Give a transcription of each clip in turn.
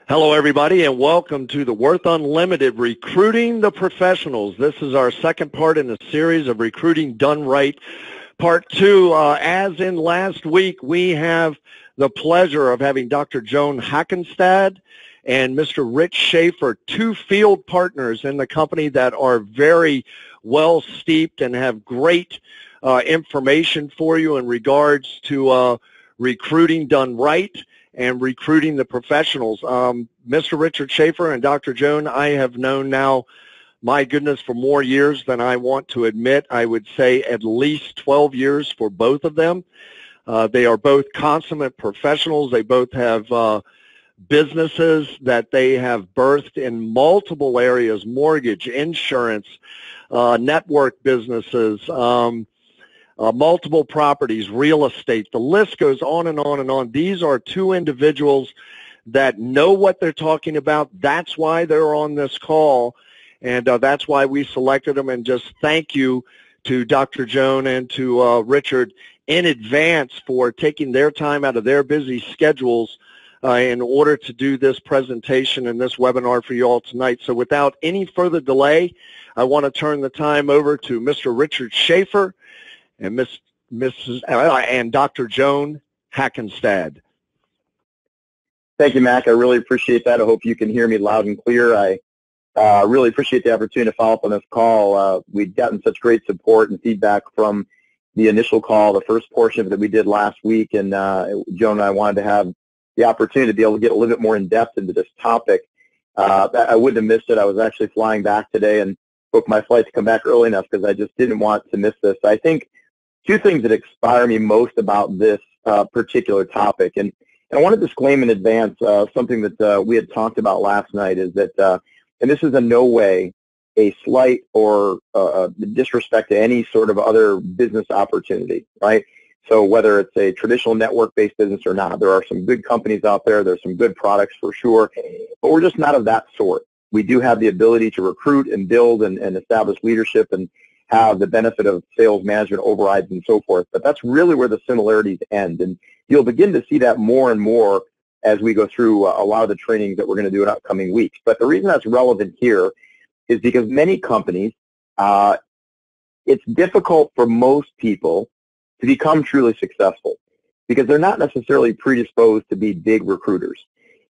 Hello, everybody, and welcome to the Worth Unlimited Recruiting the Professionals. This is our second part in the series of Recruiting Done Right, Part 2. As in last week, we have the pleasure of having Dr. Joan Hackenstad and Mr. Rich Schaefer, two field partners in the company that are very well steeped and have great information for you in regards to recruiting done right and recruiting the professionals. Mr. Richard Schaefer and Dr. Joan, I have known now, my goodness, for more years than I want to admit. I would say at least 12 years for both of them. They are both consummate professionals. They both have businesses that they have birthed in multiple areas: mortgage, insurance, network businesses, multiple properties, real estate. The list goes on and on and on. These are two individuals that know what they're talking about. That's why they're on this call, and that's why we selected them. And just thank you to Dr. Joan and to Richard in advance for taking their time out of their busy schedules in order to do this presentation and this webinar for you all tonight. So without any further delay, I want to turn the time over to Mr. Richard Schaefer and and Dr. Joan Hackenstad. Thank you, Mac. I really appreciate that. I hope you can hear me loud and clear. I really appreciate the opportunity to follow up on this call. We've gotten such great support and feedback from the initial call, the first portion of it that we did last week, and Joan and I wanted to have the opportunity to be able to get a little bit more in-depth into this topic. I wouldn't have missed it. I was actually flying back today and booked my flight to come back early enough because I just didn't want to miss this. I think two things that inspire me most about this particular topic, and I want to disclaim in advance something that we had talked about last night, is that, and this is in no way a slight or disrespect to any sort of other business opportunity, right? So whether it's a traditional network-based business or not, there are some good companies out there. There's some good products for sure, but we're just not of that sort. We do have the ability to recruit and build and establish leadership and have the benefit of sales management overrides and so forth, but that's really where the similarities end. And you'll begin to see that more and more as we go through a lot of the trainings that we're going to do in upcoming weeks. But the reason that's relevant here is because many companies, it's difficult for most people to become truly successful because they're not necessarily predisposed to be big recruiters.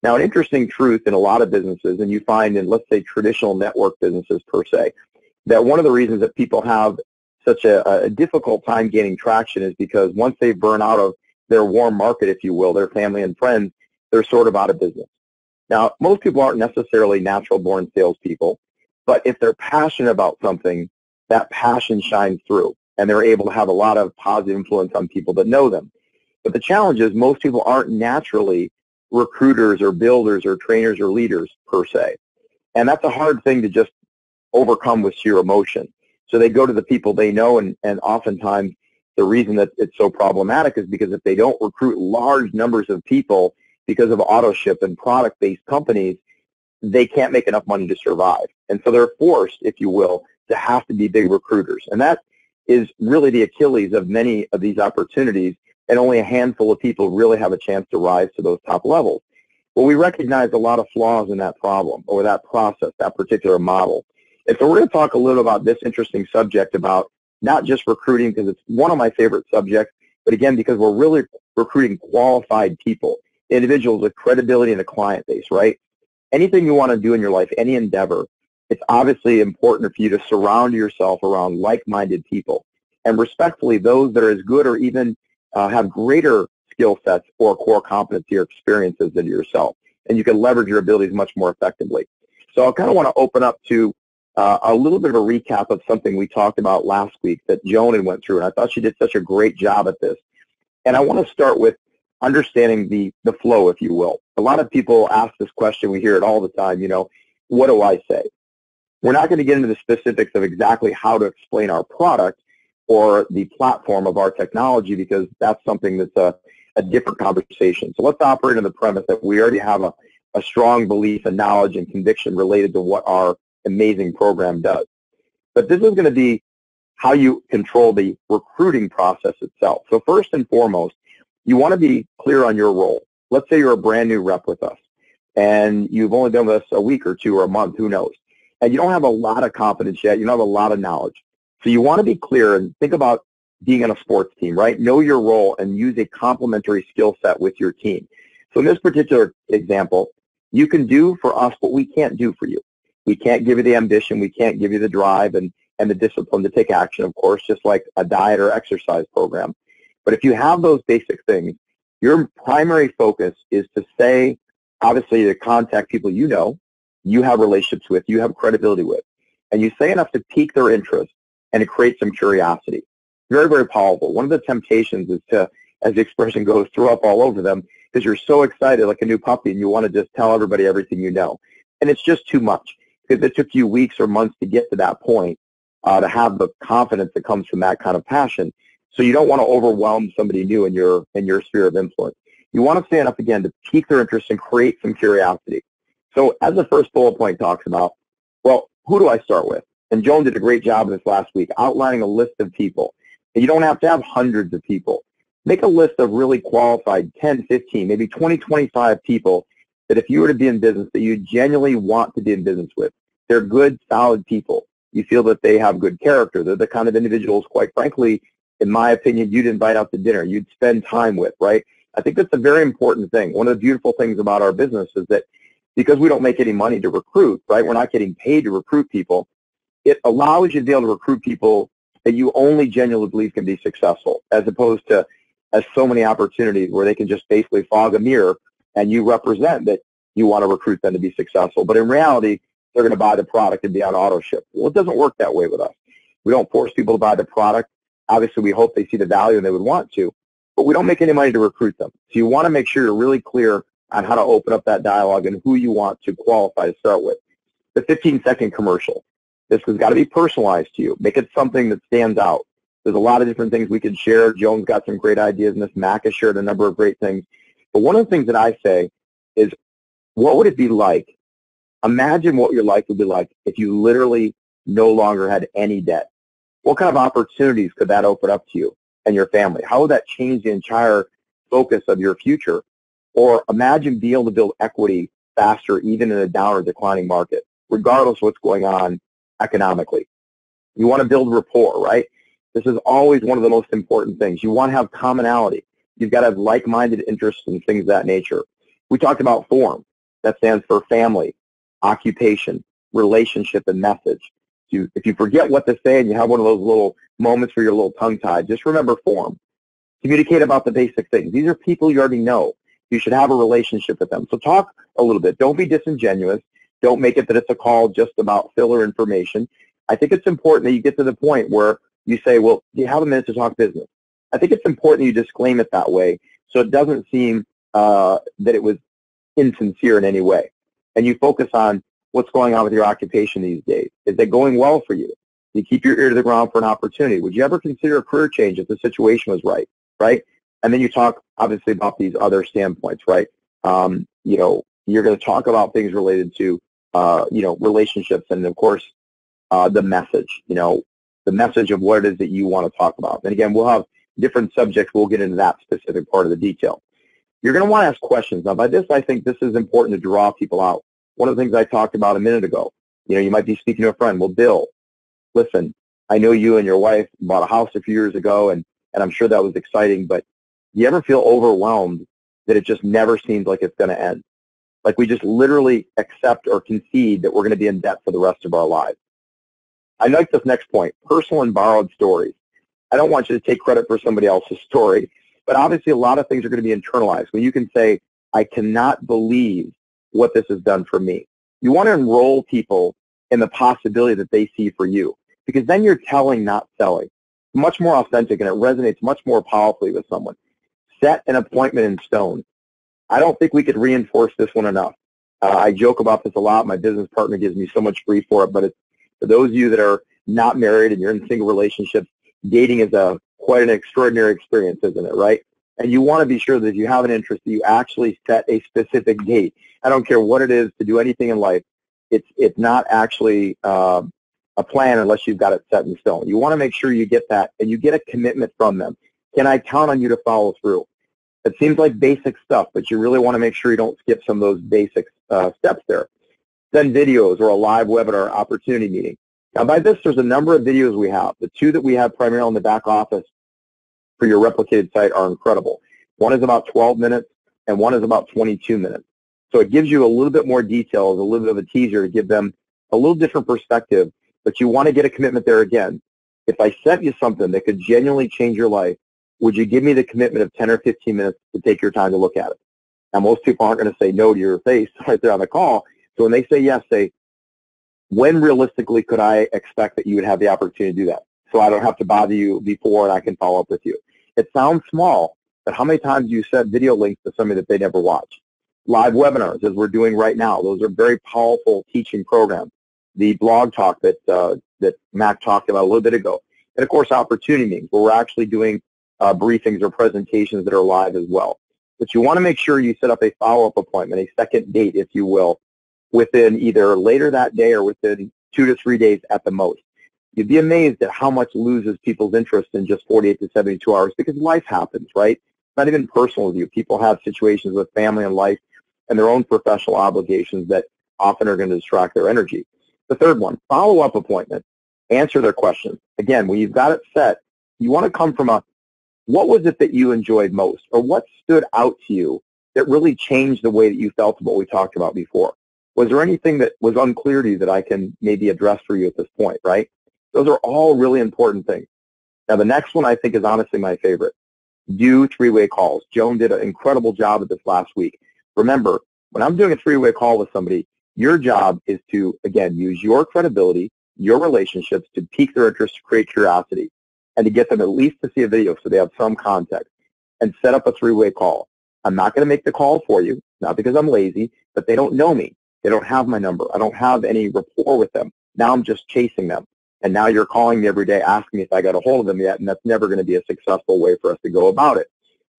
Now, an interesting truth in a lot of businesses, and you find in, let's say, traditional network businesses per se, that one of the reasons that people have such a difficult time gaining traction is because once they burn out of their warm market, if you will, their family and friends, they're sort of out of business. Now, most people aren't necessarily natural-born salespeople, but if they're passionate about something, that passion shines through, and they're able to have a lot of positive influence on people that know them. But the challenge is most people aren't naturally recruiters or builders or trainers or leaders per se, and that's a hard thing to just overcome with sheer emotion. So they go to the people they know, and oftentimes the reason that it's so problematic is because if they don't recruit large numbers of people because of auto ship and product-based companies, they can't make enough money to survive. And so they're forced, if you will, to have to be big recruiters. And that is really the Achilles of many of these opportunities, and only a handful of people really have a chance to rise to those top levels. Well, we recognize a lot of flaws in that problem or that process, that particular model. And so we're going to talk a little about this interesting subject about not just recruiting, because it's one of my favorite subjects, but again, because we're really recruiting qualified people, individuals with credibility in a client base, right? Anything you want to do in your life, any endeavor, it's obviously important for you to surround yourself around like-minded people. And respectfully, those that are as good or even have greater skill sets or core competency or experiences than yourself. And you can leverage your abilities much more effectively. So I kind of want to open up to a little bit of a recap of something we talked about last week that Joan had went through, and I thought she did such a great job at this. And I want to start with understanding the flow, if you will. A lot of people ask this question. We hear it all the time, what do I say? We're not going to get into the specifics of exactly how to explain our product or the platform of our technology because that's something that's a different conversation. So let's operate on the premise that we already have a strong belief and knowledge and conviction related to what our amazing program does. But this is going to be how you control the recruiting process itself. So first and foremost, you want to be clear on your role. Let's say you're a brand new rep with us. and you've only been with us a week or two or a month, who knows, and you don't have a lot of confidence yet, you don't have a lot of knowledge. So you want to be clear and think about being on a sports team, right? Know your role and use a complementary skill set with your team. So in this particular example, you can do for us what we can't do for you. We can't give you the ambition, we can't give you the drive and the discipline to take action, of course, just like a diet or exercise program. But if you have those basic things, your primary focus is to say, obviously, to contact people you know, you have relationships with, you have credibility with, and you say enough to pique their interest and to create some curiosity. Very, very powerful. One of the temptations is to, as the expression goes, throw up all over them because you're so excited like a new puppy and you want to just tell everybody everything you know. And it's just too much because it took you weeks or months to get to that point, to have the confidence that comes from that kind of passion. So you don't want to overwhelm somebody new in your sphere of influence. You want to stand up again to pique their interest and create some curiosity. So as the first bullet point talks about, well, who do I start with? And Joan did a great job of this last week, outlining a list of people. And you don't have to have hundreds of people. Make a list of really qualified 10, 15, maybe 20, 25 people that if you were to be in business, that you genuinely want to be in business with. They're good, solid people. You feel that they have good character. They're the kind of individuals, quite frankly, in my opinion, you'd invite out to dinner. You'd spend time with, right? I think that's a very important thing. One of the beautiful things about our business is that because we don't make any money to recruit, right? We're not getting paid to recruit people. It allows you to be able to recruit people that you only genuinely believe can be successful, as opposed to as so many opportunities where they can just basically fog a mirror and you represent that you want to recruit them to be successful. But in reality, they're going to buy the product and be on auto ship. Well, it doesn't work that way with us. We don't force people to buy the product. Obviously, we hope they see the value and they would want to, but we don't make any money to recruit them. So you want to make sure you're really clear on how to open up that dialogue and who you want to qualify to start with. The 15-second commercial. This has got to be personalized to you. Make it something that stands out. There's a lot of different things we can share. Joan's got some great ideas, and Mac has shared a number of great things. But one of the things that I say is, what would it be like? Imagine what your life would be like if you literally no longer had any debt. What kind of opportunities could that open up to you and your family? How would that change the entire focus of your future? Or imagine being able to build equity faster even in a down or declining market, regardless of what's going on economically. You want to build rapport, right? This is always one of the most important things. You want to have commonality. You've got to have like-minded interests and things of that nature. We talked about FORM. That stands for family, occupation, relationship, and message. If you forget what to say and you have one of those little moments where you're a little tongue-tied, just remember FORM. Communicate about the basic things. These are people you already know. You should have a relationship with them. So talk a little bit. Don't be disingenuous. Don't make it that it's a call just about filler information. I think it's important that you get to the point where you say, well, do you have a minute to talk business? I think it's important that you disclaim it that way so it doesn't seem that it was insincere in any way. And you focus on what's going on with your occupation these days. Is it going well for you? You keep your ear to the ground for an opportunity. Would you ever consider a career change if the situation was right? Right? And then you talk, obviously, about these other standpoints, right? You're going to talk about things related to, relationships and, of course, the message, the message of what it is that you want to talk about. And, again, we'll have different subjects. We'll get into that specific part of the detail. You're going to want to ask questions. Now, by this, I think this is important to draw people out. One of the things I talked about a minute ago, you might be speaking to a friend. Well, Bill, listen, I know you and your wife bought a house a few years ago, and I'm sure that was exciting, but do you ever feel overwhelmed that it just never seems like it's going to end? Like we just literally accept or concede that we're going to be in debt for the rest of our lives. I like this next point, personal and borrowed stories. I don't want you to take credit for somebody else's story, but obviously a lot of things are going to be internalized. When you can say, I cannot believe what this has done for me. You want to enroll people in the possibility that they see for you, because then you're telling, not selling. Much more authentic, and it resonates much more powerfully with someone. Set an appointment in stone. I don't think we could reinforce this one enough. I joke about this a lot. My business partner gives me so much grief for it, but it's, for those of you that are not married and you're in single relationships, dating is quite an extraordinary experience, isn't it, right? And you want to be sure that if you have an interest, that you actually set a specific date. I don't care what it is to do anything in life. It's not actually a plan unless you've got it set in stone. You want to make sure you get that, and you get a commitment from them. Can I count on you to follow through? It seems like basic stuff, but you really want to make sure you don't skip some of those basic steps there. Send videos or a live webinar opportunity meeting. Now, by this, there's a number of videos we have. The two that we have primarily in the back office for your replicated site are incredible. One is about 12 minutes, and one is about 22 minutes. So it gives you a little bit more details, a little bit of a teaser to give them a little different perspective, but you want to get a commitment there again. If I sent you something that could genuinely change your life, would you give me the commitment of 10 or 15 minutes to take your time to look at it? Now, most people aren't going to say no to your face right there on the call. So when they say yes, say, when realistically could I expect that you would have the opportunity to do that? So I don't have to bother you before and I can follow up with you. It sounds small, but how many times do you send video links to somebody that they never watch? Live webinars, as we're doing right now, those are very powerful teaching programs. The blog talk that Mac talked about a little bit ago. And, of course, opportunity meetings, where we're actually doing briefings or presentations that are live as well. But you want to make sure you set up a follow-up appointment, a second date, if you will, within either later that day or within 2 to 3 days at the most. You'd be amazed at how much loses people's interest in just 48 to 72 hours because life happens, right? It's not even personal with you. People have situations with family and life and their own professional obligations that often are going to distract their energy. The third one, follow-up appointment. Answer their questions. Again, when you've got it set, you want to come from a, what was it that you enjoyed most, or what stood out to you that really changed the way that you felt about what we talked about before? Was there anything that was unclear to you that I can maybe address for you at this point, right? Those are all really important things. Now, the next one I think is honestly my favorite. Do three-way calls. Joan did an incredible job at this last week. Remember, when I'm doing a three-way call with somebody, your job is to, again, use your credibility, your relationships to pique their interest, to create curiosity, and to get them at least to see a video so they have some context, and set up a three-way call. I'm not going to make the call for you, not because I'm lazy, but they don't know me. They don't have my number. I don't have any rapport with them. Now I'm just chasing them. And now you're calling me every day asking me if I got a hold of them yet, and that's never going to be a successful way for us to go about it.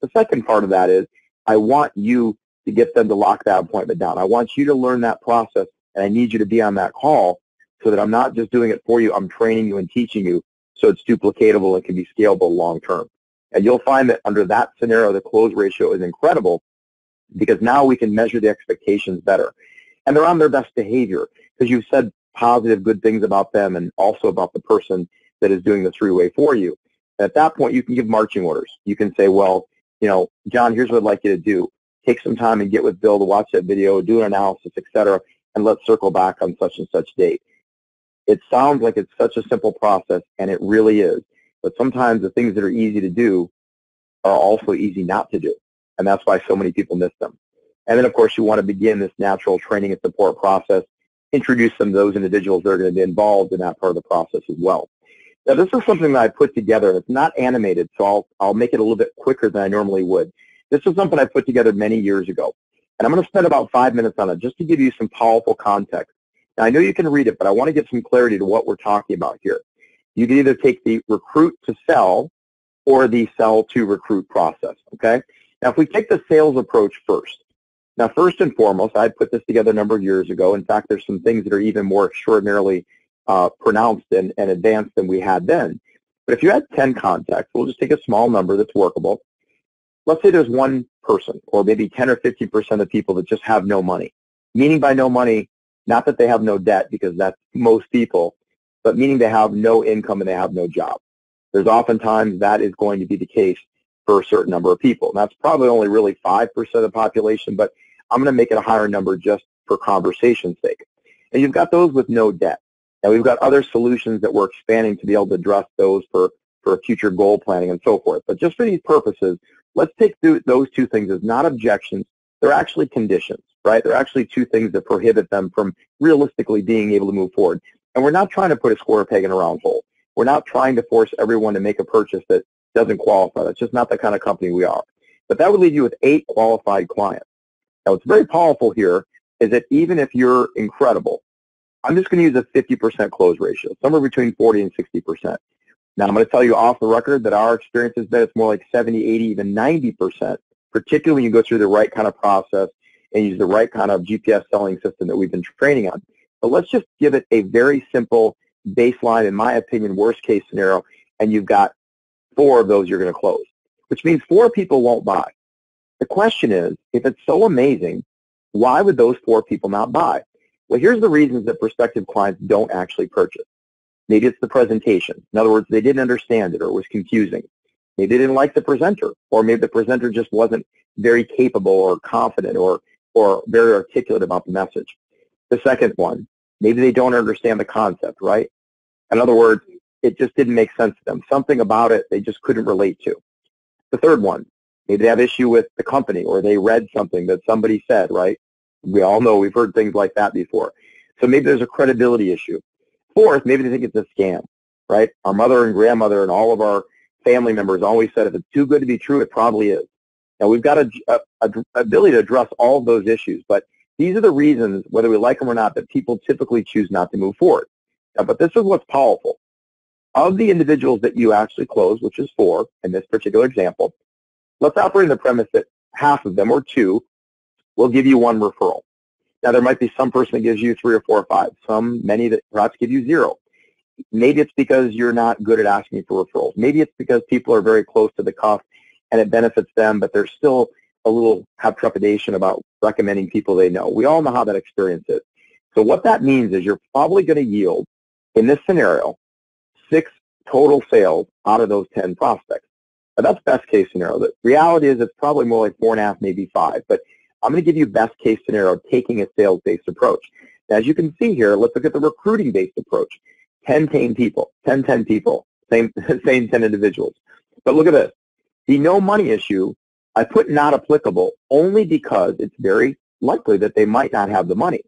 The second part of that is I want you to get them to lock that appointment down. I want you to learn that process, and I need you to be on that call so that I'm not just doing it for you. I'm training you and teaching you so it's duplicatable and can be scalable long term. And you'll find that under that scenario, the close ratio is incredible because now we can measure the expectations better. And they're on their best behavior because you've said positive, good things about them and also about the person that is doing the three-way for you. And at that point, you can give marching orders. You can say, well, you know, John, here's what I'd like you to do. Take some time and get with Bill to watch that video, do an analysis, et cetera, and let's circle back on such and such date. It sounds like it's such a simple process, and it really is. But sometimes the things that are easy to do are also easy not to do, and that's why so many people miss them. And then, of course, you want to begin this natural training and support process, introduce them to those individuals that are going to be involved in that part of the process as well. Now, this is something that I put together. It's not animated, so I'll make it a little bit quicker than I normally would. This is something I put together many years ago, and I'm going to spend about 5 minutes on it just to give you some powerful context. Now, I know you can read it, but I want to give some clarity to what we're talking about here. You can either take the recruit to sell or the sell to recruit process, okay? Now, if we take the sales approach first, now, first and foremost, I put this together a number of years ago. In fact, there's some things that are even more extraordinarily pronounced and advanced than we had then. But if you had 10 contacts, we'll just take a small number that's workable. Let's say there's one person, or maybe 10 or 15% of people that just have no money. Meaning by no money, not that they have no debt, because that's most people, but meaning they have no income and they have no job. There's oftentimes that is going to be the case for a certain number of people. And that's probably only really 5% of the population, but I'm going to make it a higher number just for conversation's sake. And you've got those with no debt. Now, we've got other solutions that we're expanding to be able to address those for future goal planning and so forth. But just for these purposes, let's take those two things as not objections. They're actually conditions, right? They're actually two things that prohibit them from realistically being able to move forward. And we're not trying to put a square peg in a round hole. We're not trying to force everyone to make a purchase that doesn't qualify. That's just not the kind of company we are. But that would leave you with 8 qualified clients. Now, what's very powerful here is that even if you're incredible, I'm just going to use a 50% close ratio, somewhere between 40 and 60%. Now, I'm going to tell you off the record that our experience has been it's more like 70, 80, even 90%, particularly when you go through the right kind of process and use the right kind of GPS selling system that we've been training on. But let's just give it a very simple baseline, in my opinion, worst case scenario, and you've got 4 of those you're going to close, which means 4 people won't buy. The question is, if it's so amazing, why would those 4 people not buy? Well, here's the reasons that prospective clients don't actually purchase. Maybe it's the presentation. In other words, they didn't understand it or it was confusing. Maybe they didn't like the presenter, or maybe the presenter just wasn't very capable or confident or very articulate about the message. The second one, maybe they don't understand the concept, right? In other words, it just didn't make sense to them. Something about it they just couldn't relate to. The third one, maybe they have issue with the company or they read something that somebody said, right? We all know we've heard things like that before. So maybe there's a credibility issue. Fourth, maybe they think it's a scam, right? Our mother and grandmother and all of our family members always said if it's too good to be true, it probably is. Now, we've got an ability to address all of those issues, but these are the reasons, whether we like them or not, that people typically choose not to move forward. Now, but this is what's powerful. Of the individuals that you actually close, which is 4 in this particular example, let's operate on the premise that half of them, or 2, will give you 1 referral. Now, there might be some person that gives you 3 or 4 or 5, many that perhaps give you 0. Maybe it's because you're not good at asking for referrals. Maybe it's because people are very close to the cuff and it benefits them, but they're still have trepidation about recommending people they know. We all know how that experience is. So what that means is you're probably going to yield, in this scenario, 6 total sales out of those 10 prospects. Now, that's best case scenario. The reality is it's probably more like 4.5, maybe 5. But I'm going to give you best case scenario taking a sales-based approach. Now, as you can see here, let's look at the recruiting-based approach. 10 people, 10 people, same 10 individuals. But look at this. The no money issue, I put not applicable only because it's very likely that they might not have the money.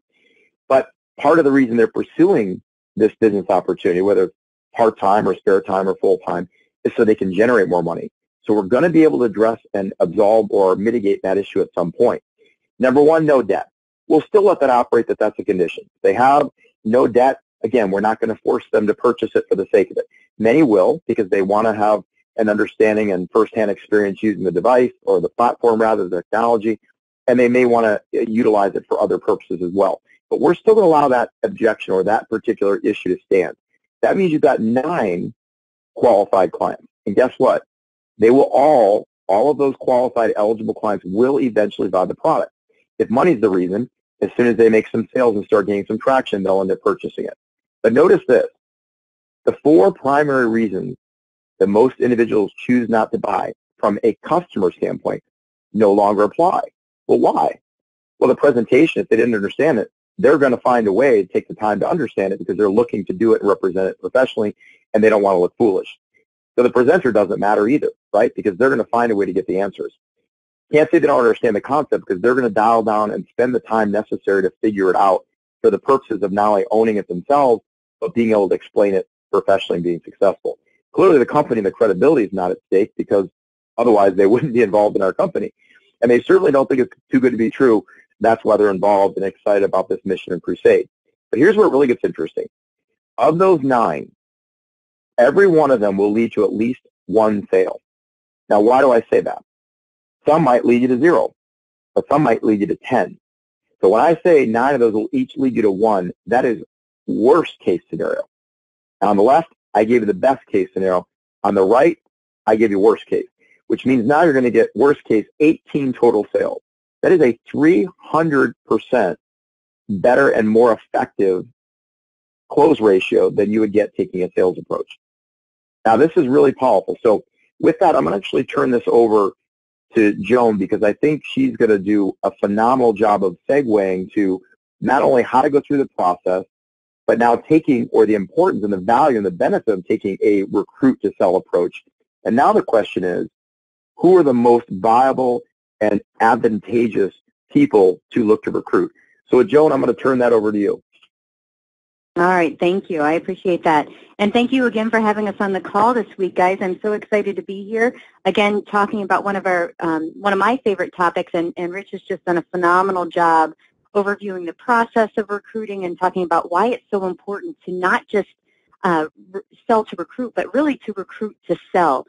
But part of the reason they're pursuing this business opportunity, whether it's part-time or spare time or full-time, is so they can generate more money. So we're going to be able to address and absolve or mitigate that issue at some point. Number 1, no debt. We'll still let that operate that's a condition. If they have no debt, again, we're not going to force them to purchase it for the sake of it. Many will because they want to have an understanding and firsthand experience using the device or the platform rather than the technology, and they may want to utilize it for other purposes as well. But we're still going to allow that objection or that particular issue to stand. That means you've got 9 qualified clients. And guess what? They will all of those qualified eligible clients will eventually buy the product. If money's the reason, as soon as they make some sales and start gaining some traction, they'll end up purchasing it. But notice this. The 4 primary reasons that most individuals choose not to buy from a customer standpoint no longer apply. Well, why? Well, the presentation, if they didn't understand it, they're going to find a way to take the time to understand it because they're looking to do it and represent it professionally, and they don't want to look foolish. So the presenter doesn't matter either, right? Because they're going to find a way to get the answers. Can't say they don't understand the concept because they're going to dial down and spend the time necessary to figure it out for the purposes of not only owning it themselves, but being able to explain it professionally and being successful. Clearly, the company and the credibility is not at stake because otherwise they wouldn't be involved in our company. And they certainly don't think it's too good to be true. That's why they're involved and excited about this mission and crusade. But here's where it really gets interesting. Of those 9, every one of them will lead to at least 1 sale. Now, why do I say that? Some might lead you to 0, but some might lead you to 10. So when I say 9 of those will each lead you to 1, that is worst case scenario. And on the left, I gave you the best case scenario. On the right, I gave you worst case, which means now you're going to get worst case 18 total sales. That is a 300% better and more effective close ratio than you would get taking a sales approach. Now, this is really powerful. So with that, I'm going to actually turn this over to Joan because I think she's going to do a phenomenal job of segueing to not only how to go through the process, but now taking, or the importance and the value and the benefit of taking a recruit to sell approach. And now the question is, who are the most viable and advantageous people to look to recruit? So Joan, I'm going to turn that over to you. All right, thank you. I appreciate that. And thank you again for having us on the call this week, guys. I'm so excited to be here. Again, talking about one of my favorite topics, and Rich has just done a phenomenal job overviewing the process of recruiting and talking about why it's so important to not just sell to recruit, but really to recruit to sell.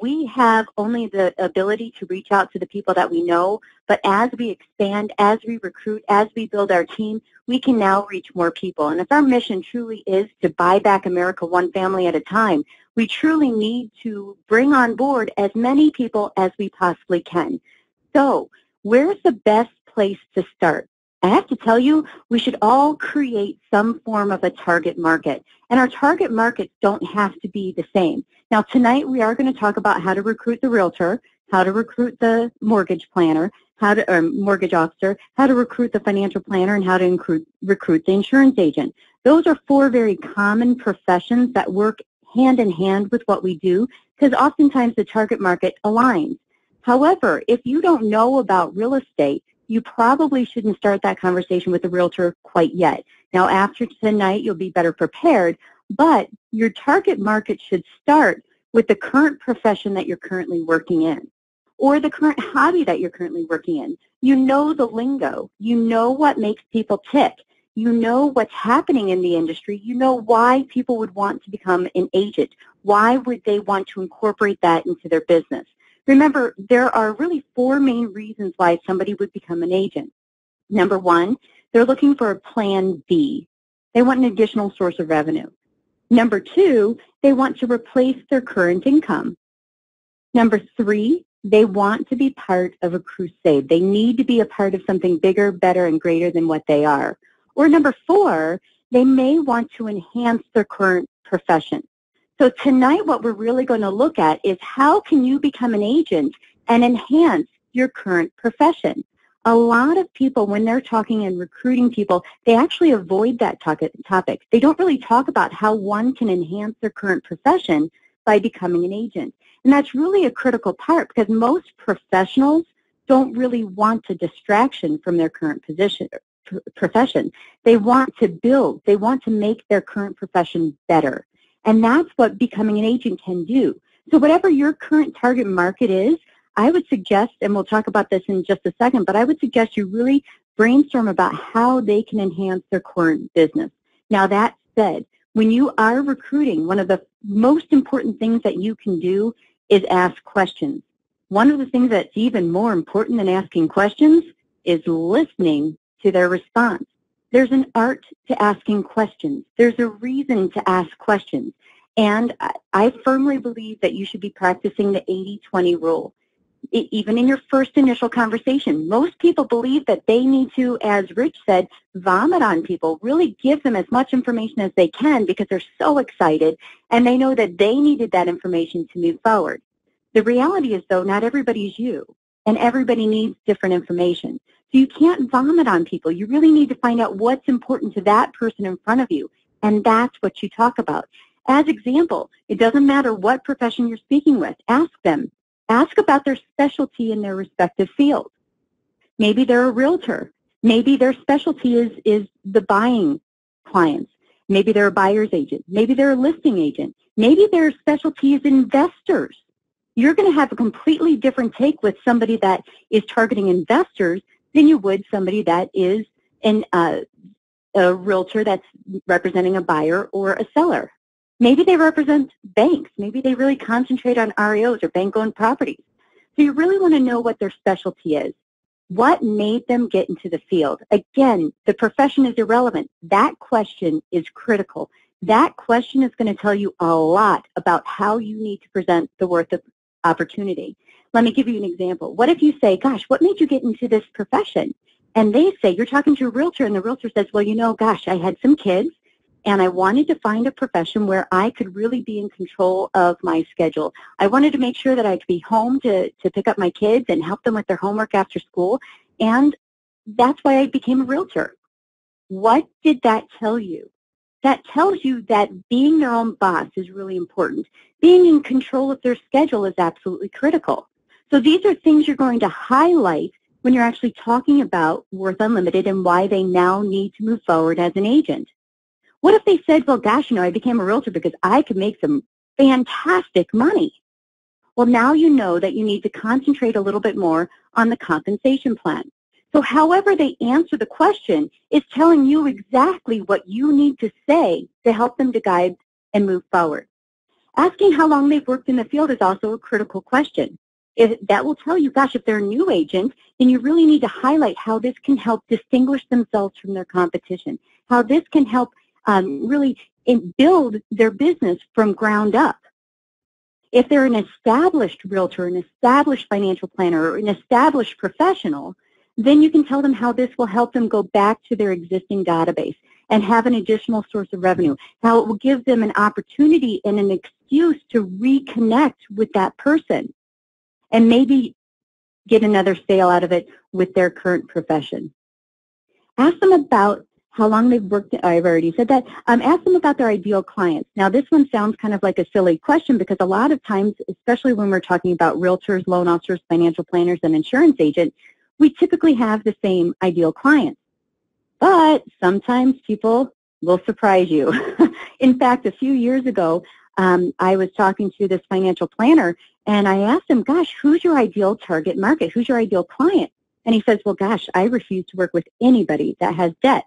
We have only the ability to reach out to the people that we know, but as we expand, as we recruit, as we build our team, we can now reach more people. And if our mission truly is to buy back America one family at a time, we truly need to bring on board as many people as we possibly can. So where's the best place to start? I have to tell you, we should all create some form of a target market. And our target markets don't have to be the same. Now, tonight we are going to talk about how to recruit the realtor, how to recruit the mortgage planner, mortgage officer, how to recruit the financial planner, and how to recruit the insurance agent. Those are 4 very common professions that work hand in hand with what we do, because oftentimes the target market aligns. However, if you don't know about real estate, you probably shouldn't start that conversation with the realtor quite yet. Now, after tonight, you'll be better prepared, but your target market should start with the current profession that you're currently working in, or the current hobby that you're currently working in. You know the lingo. You know what makes people tick. You know what's happening in the industry. You know why people would want to become an agent. Why would they want to incorporate that into their business? Remember, there are really 4 main reasons why somebody would become an agent. Number 1, they're looking for a plan B. They want an additional source of revenue. Number 2, they want to replace their current income. Number 3, they want to be part of a crusade. They need to be a part of something bigger, better, and greater than what they are. Or number 4, they may want to enhance their current profession. So tonight what we're really going to look at is how can you become an agent and enhance your current profession. A lot of people, when they're talking and recruiting people, they actually avoid that topic. They don't really talk about how one can enhance their current profession by becoming an agent. And that's really a critical part, because most professionals don't really want a distraction from their current profession. They want to build. They want to make their current profession better. And that's what becoming an agent can do. So whatever your current target market is, I would suggest, and we'll talk about this in just a second, but I would suggest you really brainstorm about how they can enhance their current business. Now, that said, when you are recruiting, one of the most important things that you can do is ask questions. One of the things that's even more important than asking questions is listening to their response. There's an art to asking questions. There's a reason to ask questions. And I firmly believe that you should be practicing the 80-20 rule. Even in your first initial conversation, most people believe that they need to, as Rich said, vomit on people, really give them as much information as they can because they're so excited and they know that they needed that information to move forward. The reality is, though, not everybody's you, and everybody needs different information. So you can't vomit on people. You really need to find out what's important to that person in front of you, and that's what you talk about. As example, it doesn't matter what profession you're speaking with. Ask them. Ask about their specialty in their respective field. Maybe they're a realtor. Maybe their specialty is the buying clients. Maybe they're a buyer's agent. Maybe they're a listing agent. Maybe their specialty is investors. You're going to have a completely different take with somebody that is targeting investors than you would somebody that is a realtor that's representing a buyer or a seller. Maybe they represent banks. Maybe they really concentrate on REOs or bank-owned properties. So you really want to know what their specialty is. What made them get into the field? Again, the profession is irrelevant. That question is critical. That question is going to tell you a lot about how you need to present the worth of opportunity. Let me give you an example. What if you say, gosh, what made you get into this profession? And they say, you're talking to a realtor, and the realtor says, well, you know, gosh, I had some kids, and I wanted to find a profession where I could really be in control of my schedule. I wanted to make sure that I could be home to pick up my kids and help them with their homework after school, and that's why I became a realtor. What did that tell you? That tells you that being their own boss is really important. Being in control of their schedule is absolutely critical. So these are things you're going to highlight when you're actually talking about Worth Unlimited and why they now need to move forward as an agent. What if they said, well, gosh, you know, I became a realtor because I could make some fantastic money? Well, now you know that you need to concentrate a little bit more on the compensation plan. So however they answer the question is telling you exactly what you need to say to help them to guide and move forward. Asking how long they've worked in the field is also a critical question. That will tell you, gosh, if they're a new agent, then you really need to highlight how this can help distinguish themselves from their competition, how this can help really build their business from ground up. If they're an established realtor, an established financial planner, or an established professional, then you can tell them how this will help them go back to their existing database and have an additional source of revenue, how it will give them an opportunity and an excuse to reconnect with that person and maybe get another sale out of it with their current profession. Ask them about how long they've worked. I've already said that. Ask them about their ideal clients. Now, this one sounds kind of like a silly question because a lot of times, especially when we're talking about realtors, loan officers, financial planners, and insurance agents, we typically have the same ideal clients. But sometimes people will surprise you. In fact, a few years ago, I was talking to this financial planner, and I asked him, gosh, who's your ideal target market? Who's your ideal client? And he says, well, gosh, I refuse to work with anybody that has debt.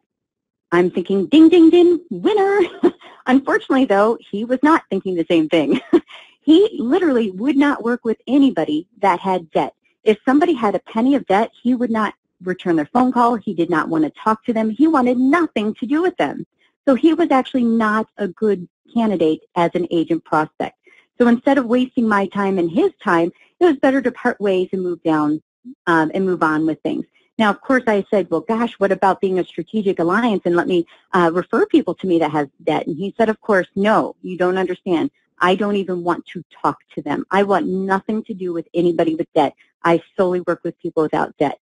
I'm thinking, ding, ding, ding, winner. Unfortunately, though, he was not thinking the same thing. He literally would not work with anybody that had debt. If somebody had a penny of debt, he would not return their phone call. He did not want to talk to them. He wanted nothing to do with them. So he was actually not a good candidate as an agent prospect. So instead of wasting my time and his time, it was better to part ways and move down and move on with things. Now, of course, I said, well, gosh, what about being a strategic alliance and let me refer people to me that has debt? And he said, of course, no, you don't understand. I don't even want to talk to them. I want nothing to do with anybody with debt. I solely work with people without debt.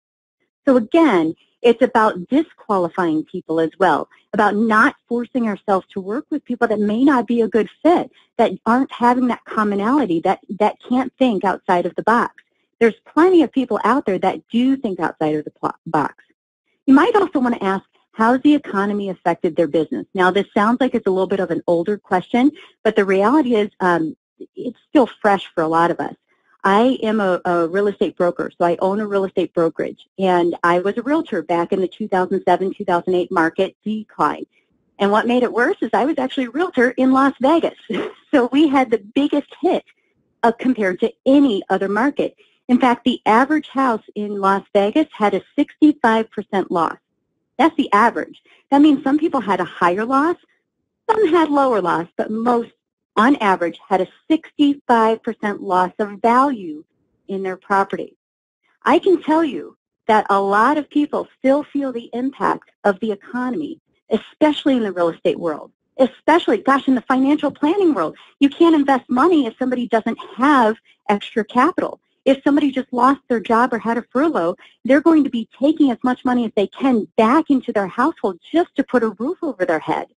So again, it's about disqualifying people as well, about not forcing ourselves to work with people that may not be a good fit, that aren't having that commonality, that can't think outside of the box. There's plenty of people out there that do think outside of the box. You might also want to ask, how's the economy affected their business? Now, this sounds like it's a little bit of an older question, but the reality is it's still fresh for a lot of us. I am a real estate broker, so I own a real estate brokerage, and I was a realtor back in the 2007-2008 market decline. And what made it worse is I was actually a realtor in Las Vegas. So we had the biggest hit compared to any other market. In fact, the average house in Las Vegas had a 65% loss. That's the average. That means some people had a higher loss, some had lower loss, but most, on average, had a 65% loss of value in their property. I can tell you that a lot of people still feel the impact of the economy, especially in the real estate world, especially, gosh, in the financial planning world. You can't invest money if somebody doesn't have extra capital. If somebody just lost their job or had a furlough, they're going to be taking as much money as they can back into their household just to put a roof over their head.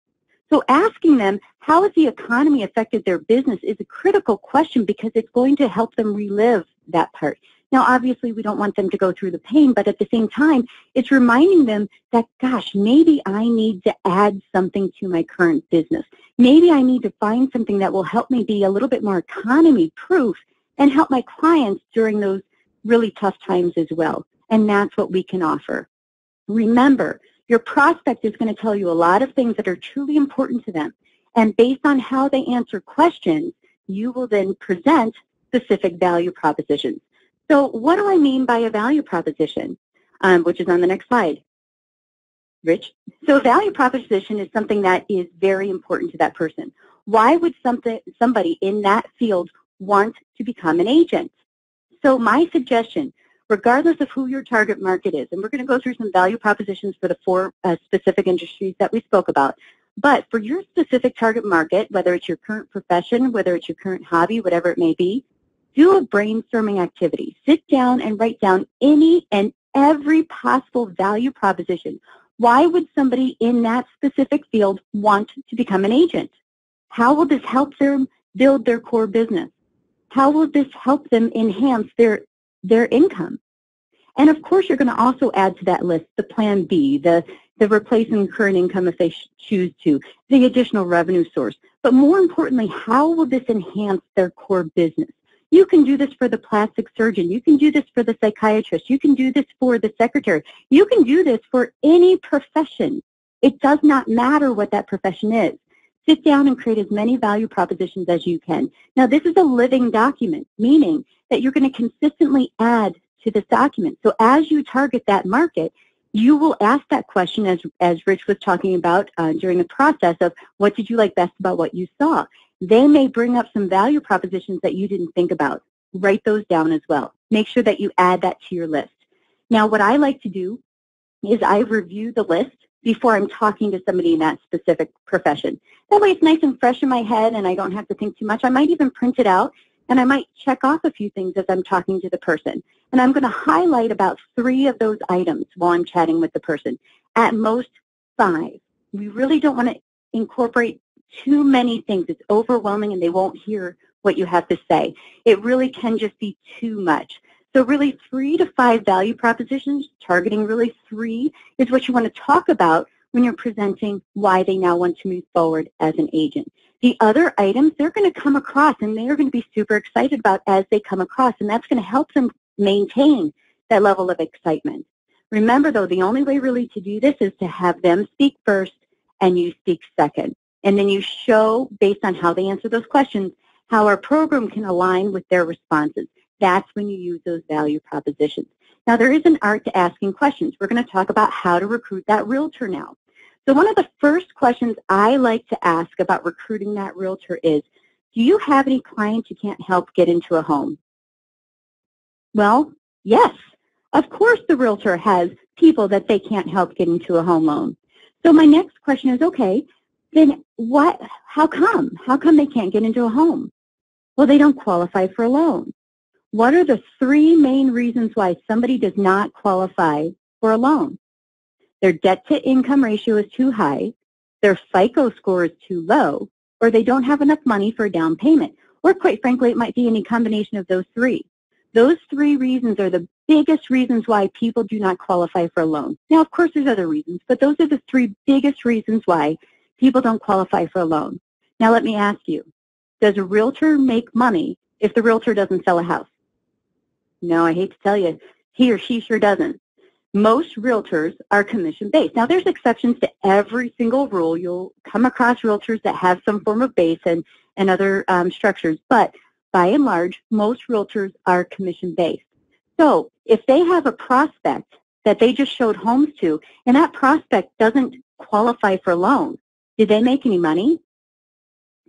So asking them, how has the economy affected their business is a critical question because it's going to help them relive that part. Now, obviously, we don't want them to go through the pain, but at the same time, it's reminding them that, gosh, maybe I need to add something to my current business. Maybe I need to find something that will help me be a little bit more economy-proof and help my clients during those really tough times as well. And that's what we can offer. Remember, your prospect is going to tell you a lot of things that are truly important to them. And based on how they answer questions, you will then present specific value propositions. So what do I mean by a value proposition, which is on the next slide? Rich? So a value proposition is something that is very important to that person. Why would somebody in that field want to become an agent? So my suggestion, regardless of who your target market is, and we're going to go through some value propositions for the four specific industries that we spoke about, but for your specific target market, whether it's your current profession, whether it's your current hobby, whatever it may be, do a brainstorming activity. Sit down and write down any and every possible value proposition. Why would somebody in that specific field want to become an agent? How will this help them build their core business? How will this help them enhance their income? And of course, you're going to also add to that list the plan B, the replacing current income if they choose to, the additional revenue source. But more importantly, how will this enhance their core business? You can do this for the plastic surgeon. You can do this for the psychiatrist. You can do this for the secretary. You can do this for any profession. It does not matter what that profession is. Sit down and create as many value propositions as you can. Now, this is a living document, meaning that you're going to consistently add to this document. So as you target that market, you will ask that question, as Rich was talking about during the process of what did you like best about what you saw. they may bring up some value propositions that you didn't think about. Write those down as well. Make sure that you add that to your list. Now, what I like to do is I review the list before I'm talking to somebody in that specific profession. That way it's nice and fresh in my head and I don't have to think too much. I might even print it out and I might check off a few things as I'm talking to the person. And I'm going to highlight about 3 of those items while I'm chatting with the person. At most 5. We really don't want to incorporate too many things. It's overwhelming and they won't hear what you have to say. It really can just be too much. So really 3 to 5 value propositions, targeting really 3, is what you want to talk about when you're presenting why they now want to move forward as an agent. The other items they're going to come across and they're going to be super excited about as they come across, and that's going to help them maintain that level of excitement. Remember though, the only way really to do this is to have them speak first and you speak second. And then you show, based on how they answer those questions, how our program can align with their responses. That's when you use those value propositions. Now, there is an art to asking questions. We're going to talk about how to recruit that realtor now. So one of the first questions I like to ask about recruiting that realtor is, do you have any clients you can't help get into a home? Well, yes. Of course the realtor has people that they can't help get into a home loan. So my next question is, okay, then how come? How come they can't get into a home? Well, they don't qualify for a loan. What are the 3 main reasons why somebody does not qualify for a loan? Their debt-to-income ratio is too high, their FICO score is too low, or they don't have enough money for a down payment. Or quite frankly, it might be any combination of those 3. Those 3 reasons are the biggest reasons why people do not qualify for a loan. Now, of course, there's other reasons, but those are the 3 biggest reasons why people don't qualify for a loan. Now, let me ask you, does a realtor make money if the realtor doesn't sell a house? No, I hate to tell you, he or she sure doesn't. Most realtors are commission-based. Now, there's exceptions to every single rule. You'll come across realtors that have some form of base and other structures, but by and large, most realtors are commission-based. So if they have a prospect that they just showed homes to, and that prospect doesn't qualify for a loan, did they make any money?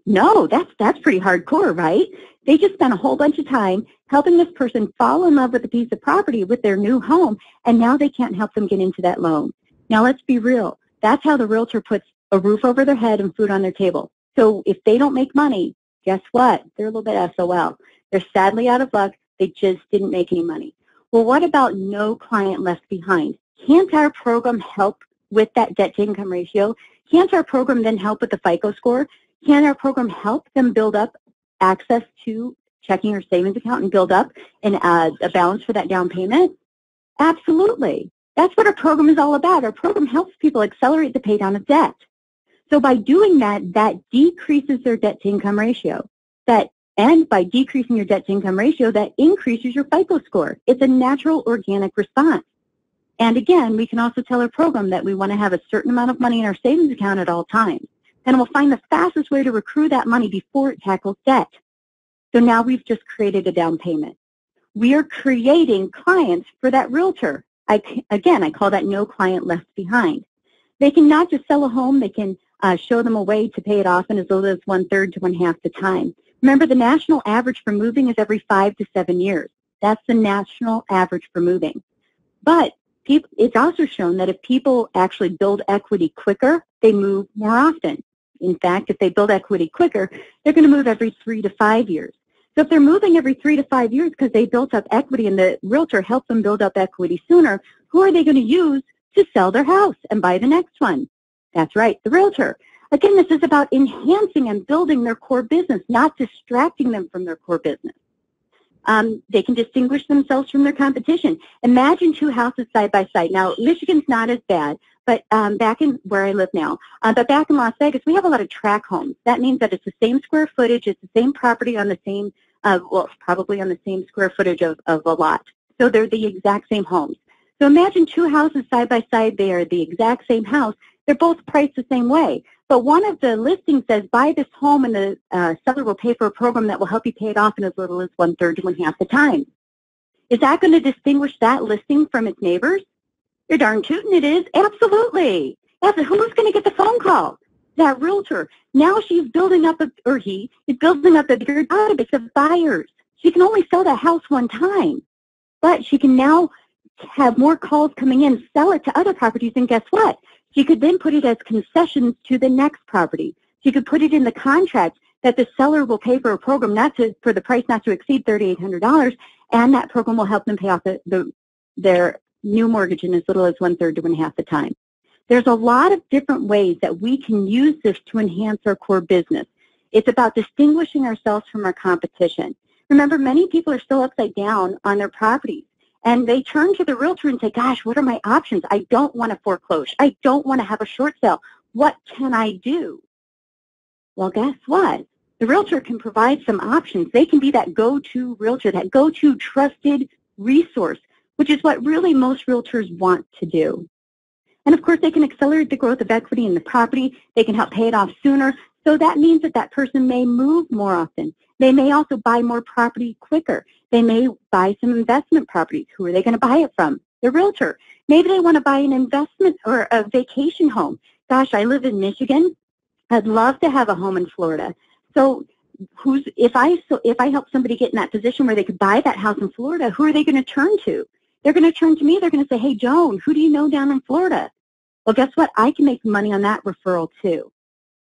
No, that's pretty hardcore, right? They just spent a whole bunch of time helping this person fall in love with a piece of property with their new home, and now they can't help them get into that loan. Now, let's be real. That's how the realtor puts a roof over their head and food on their table. So if they don't make money, guess what? They're a little bit SOL. They're sadly out of luck. They just didn't make any money. Well, what about no client left behind? Can't our program help with that debt-to-income ratio? Can't our program then help with the FICO score? Can our program help them build up access to checking or savings account and build up a balance for that down payment? Absolutely. That's what our program is all about. Our program helps people accelerate the pay down of debt. So by doing that, that decreases their debt-to-income ratio. And by decreasing your debt-to-income ratio, that increases your FICO score. It's a natural, organic response. And again, we can also tell our program that we want to have a certain amount of money in our savings account at all times. And we'll find the fastest way to recruit that money before it tackles debt. So now we've just created a down payment. We are creating clients for that realtor. Again, I call that no client left behind. They can not just sell a home, they can show them a way to pay it off in as little as 1/3 to 1/2 the time. Remember, the national average for moving is every 5 to 7 years. That's the national average for moving. But it's also shown that if people actually build equity quicker, they move more often. In fact, if they build equity quicker, they're going to move every 3 to 5 years. So if they're moving every 3 to 5 years because they built up equity and the realtor helped them build up equity sooner, who are they going to use to sell their house and buy the next one? That's right, the realtor. Again, this is about enhancing and building their core business, not distracting them from their core business. They can distinguish themselves from their competition. Imagine 2 houses side by side. Now, Michigan's not as bad, but back in where I live now, but back in Las Vegas, we have a lot of tract homes. That means that it's the same square footage, it's the same property on the same, probably on the same square footage of a lot. So they're the exact same homes. So imagine 2 houses side by side. They are the exact same house. They're both priced the same way. But one of the listings says, buy this home and the seller will pay for a program that will help you pay it off in as little as 1/3 to 1/2 the time. Is that going to distinguish that listing from its neighbors? You're darn tootin' it is. Absolutely. Who's going to get the phone call? that realtor, now she's building up, or he is building up a bigger database of buyers. She can only sell that house one time, but she can now have more calls coming in, sell it to other properties, and guess what? She could then put it as concessions to the next property. She could put it in the contract that the seller will pay for a program for the price not to exceed $3,800, and that program will help them pay off their new mortgage in as little as 1/3 to 1/2 the time. There's a lot of different ways that we can use this to enhance our core business. It's about distinguishing ourselves from our competition. Remember, many people are still upside down on their properties, and they turn to the realtor and say, gosh, what are my options? I don't want to foreclose. I don't want to have a short sale. What can I do? Well, guess what? The realtor can provide some options. They can be that go-to realtor, that go-to trusted resource, which is what really most realtors want to do. And of course, they can accelerate the growth of equity in the property. They can help pay it off sooner. So that means that that person may move more often. They may also buy more property quicker. They may buy some investment properties. Who are they going to buy it from? The realtor. Maybe they want to buy an investment or a vacation home. Gosh, I live in Michigan. I'd love to have a home in Florida. So if I help somebody get in that position where they could buy that house in Florida, who are they going to turn to? They're going to turn to me. They're going to say, hey, Joan, who do you know down in Florida? Well, guess what? I can make money on that referral too.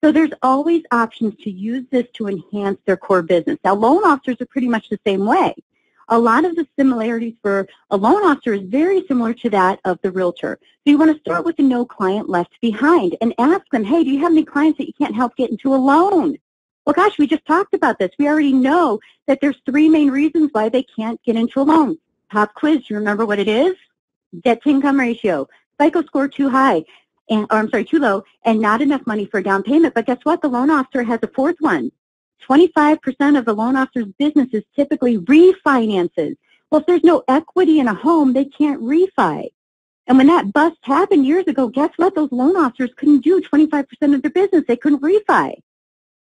So there's always options to use this to enhance their core business. Now, loan officers are pretty much the same way. A lot of the similarities for a loan officer is very similar to that of the realtor. So you want to start with the no client left behind and ask them, hey, do you have any clients that you can't help get into a loan? Well, gosh, we just talked about this. We already know that there's 3 main reasons why they can't get into a loan. Pop quiz, do you remember what it is? Debt to income ratio, FICO score too high, too low, and not enough money for a down payment. But guess what? The loan officer has a 4th one. 25% of the loan officer's business is typically refinances. Well, if there's no equity in a home, they can't refi. And when that bust happened years ago, guess what? Those loan officers couldn't do 25% of their business. They couldn't refi.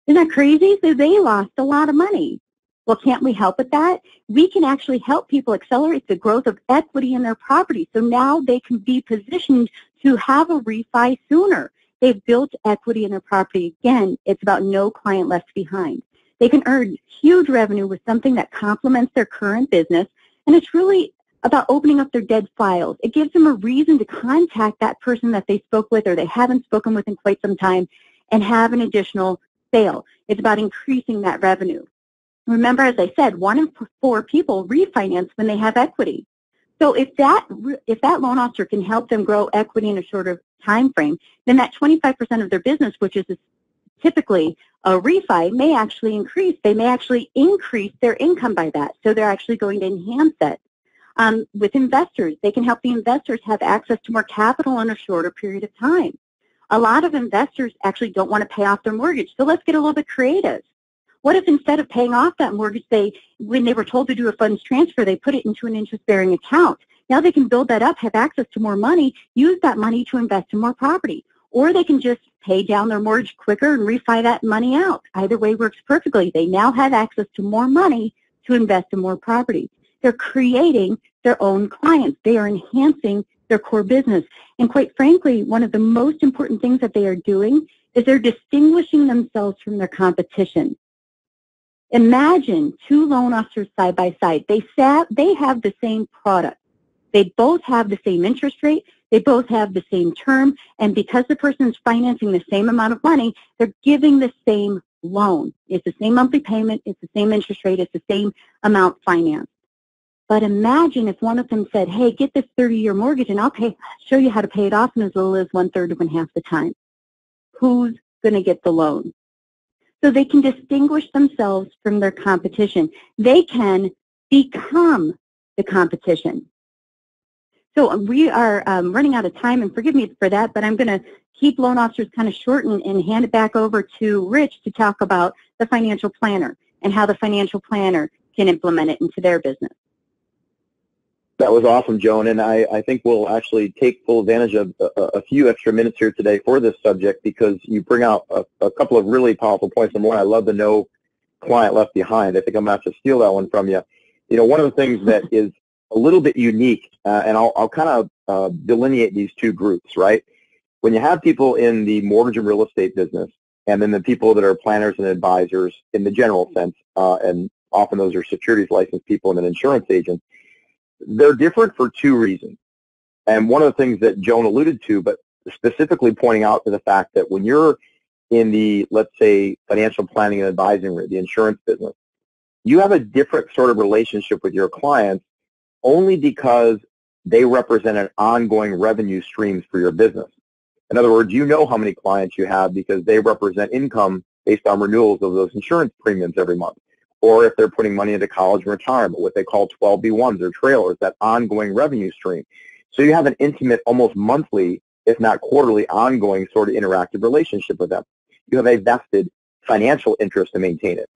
Isn't that crazy? So they lost a lot of money. Well, can't we help with that? We can actually help people accelerate the growth of equity in their property. So now they can be positioned to have a refi sooner. They've built equity in their property. Again, it's about no client left behind. They can earn huge revenue with something that complements their current business, and it's really about opening up their dead files. It gives them a reason to contact that person that they spoke with or they haven't spoken with in quite some time and have an additional sale. It's about increasing that revenue. Remember, as I said, 1 in 4 people refinance when they have equity. So if that loan officer can help them grow equity in a shorter time frame, then that 25% of their business, which is typically a refi, may actually increase. They may actually increase their income by that. So they're actually going to enhance it. With investors, they can help the investors have access to more capital in a shorter period of time. A lot of investors actually don't want to pay off their mortgage. So let's get a little bit creative. What if instead of paying off that mortgage, when they were told to do a funds transfer, they put it into an interest-bearing account? Now they can build that up, have access to more money, use that money to invest in more property. Or they can just pay down their mortgage quicker and refi that money out. Either way works perfectly. They now have access to more money to invest in more property. They're creating their own clients. They are enhancing their core business. And quite frankly, one of the most important things that they are doing is they're distinguishing themselves from their competition. Imagine 2 loan officers side by side. They have the same product. They both have the same interest rate. They both have the same term. And because the person is financing the same amount of money, they're giving the same loan. It's the same monthly payment. It's the same interest rate. It's the same amount financed. But imagine if one of them said, hey, get this 30-year mortgage and I'll show you how to pay it off in as little as 1/3 to 1/2 the time. Who's going to get the loan? So they can distinguish themselves from their competition. They can become the competition. So we are running out of time, and forgive me for that, but I'm going to keep loan officers kind of short and hand it back over to Rich to talk about the financial planner and how the financial planner can implement it into their business. That was awesome, Joan, and I think we'll actually take full advantage of a few extra minutes here today for this subject because you bring out a couple of really powerful points. Number one, I love the no client left behind. I think I'm going to have to steal that one from you. You know, one of the things that is a little bit unique, and I'll kind of delineate these 2 groups, right? when you have people in the mortgage and real estate business, and then the people that are planners and advisors in the general sense, and often those are securities licensed people and then insurance agents, they're different for two reasons. And one of the things that Joan alluded to, but specifically pointing out to the fact that when you're in the, let's say, financial planning and advising, the insurance business, you have a different sort of relationship with your clients only because they represent an ongoing revenue streams for your business. In other words, you know how many clients you have because they represent income based on renewals of those insurance premiums every month. Or if they're putting money into college and retirement, what they call 12B1s or trailers, that ongoing revenue stream. So you have an intimate, almost monthly, if not quarterly, ongoing sort of interactive relationship with them. You have a vested financial interest to maintain it.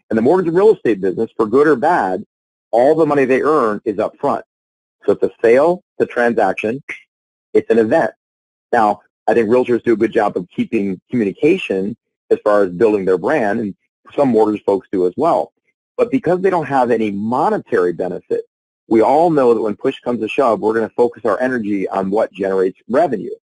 And the mortgage and real estate business, for good or bad, all the money they earn is up front. So it's a sale, it's a transaction, it's an event. Now, I think realtors do a good job of keeping communication as far as building their brand, and some mortgage folks do as well. But because they don't have any monetary benefit, we all know that when push comes to shove, we're going to focus our energy on what generates revenue.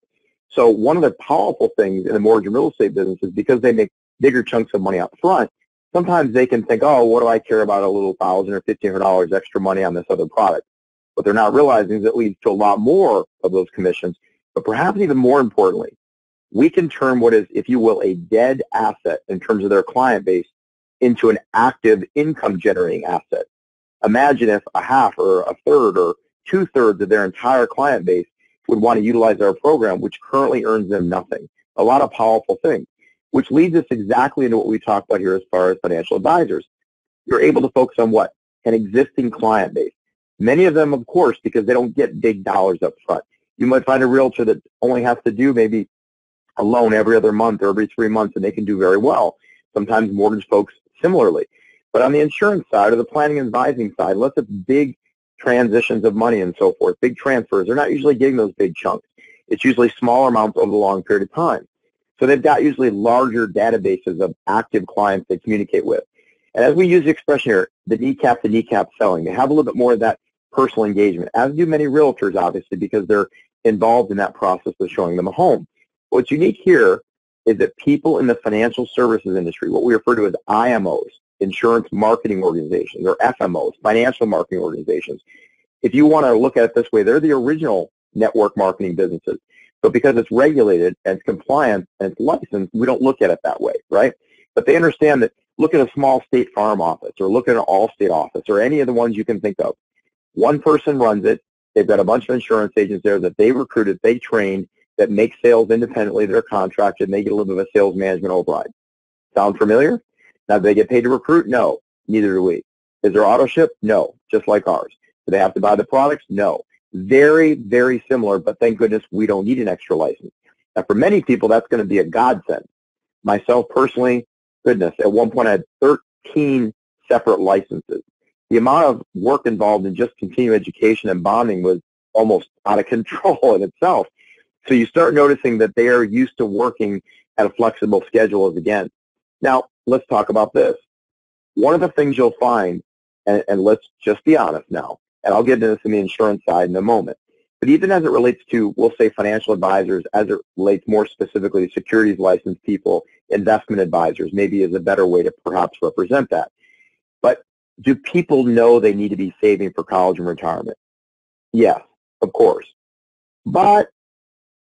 So one of the powerful things in the mortgage and real estate business is because they make bigger chunks of money up front, sometimes they can think, oh, what do I care about a little $1,000 or $1,500 extra money on this other product? What they're not realizing is it leads to a lot more of those commissions. But perhaps even more importantly, we can turn what is, if you will, a dead asset in terms of their client base into an active income-generating asset. Imagine if a half or a third or two-thirds of their entire client base would want to utilize our program, which currently earns them nothing. A lot of powerful things, which leads us exactly into what we talked about here as far as financial advisors. You're able to focus on what? An existing client base. Many of them, of course, because they don't get big dollars up front. You might find a realtor that only has to do maybe a loan every other month or every 3 months, and they can do very well. Sometimes mortgage folks similarly. But on the insurance side or the planning and advising side, unless it's big transitions of money and so forth, big transfers, they're not usually getting those big chunks. It's usually smaller amounts over a long period of time. So they've got usually larger databases of active clients they communicate with. And as we use the expression here, the kneecap to kneecap selling, they have a little bit more of that personal engagement, as do many realtors, obviously, because they're involved in that process of showing them a home. What's unique here is that people in the financial services industry, what we refer to as IMOs, insurance marketing organizations, or FMOs, financial marketing organizations, if you want to look at it this way, they're the original network marketing businesses. But because it's regulated and it's compliant and it's licensed, we don't look at it that way, right? But they understand that look at a small State Farm office or look at an Allstate office or any of the ones you can think of. One person runs it. They've got a bunch of insurance agents there that they recruited, they trained, that make sales independently. They're contracted, and they get a little bit of a sales management override. Sound familiar? Now, do they get paid to recruit? No. Neither do we. Is there auto ship? No. Just like ours. Do they have to buy the products? No. Very, very similar, but thank goodness we don't need an extra license. Now, for many people, that's going to be a godsend. Myself personally, goodness, at one point I had 13 separate licenses. The amount of work involved in just continuing education and bonding was almost out of control in itself. So you start noticing that they are used to working at a flexible schedule as again. Now, let's talk about this. One of the things you'll find, and let's just be honest now, and I'll get into this in the insurance side in a moment, but even as it relates to, we'll say, financial advisors, as it relates more specifically to securities licensed people, investment advisors, maybe is a better way to perhaps represent that. But do people know they need to be saving for college and retirement? Yes, of course. But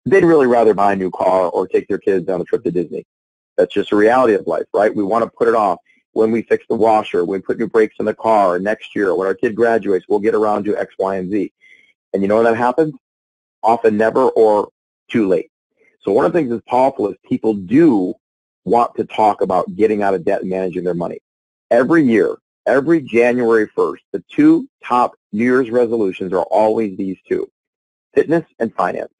they'd really rather buy a new car or take their kids on a trip to Disney. That's just a reality of life, right? We want to put it off. When we fix the washer, when we put new brakes in the car, next year, when our kid graduates, we'll get around to X, Y, and Z. And you know when that happens? Often never or too late. So one of the things that's powerful is people do want to talk about getting out of debt and managing their money. Every year, every January 1st, the two top New Year's resolutions are always these two: fitness and finance.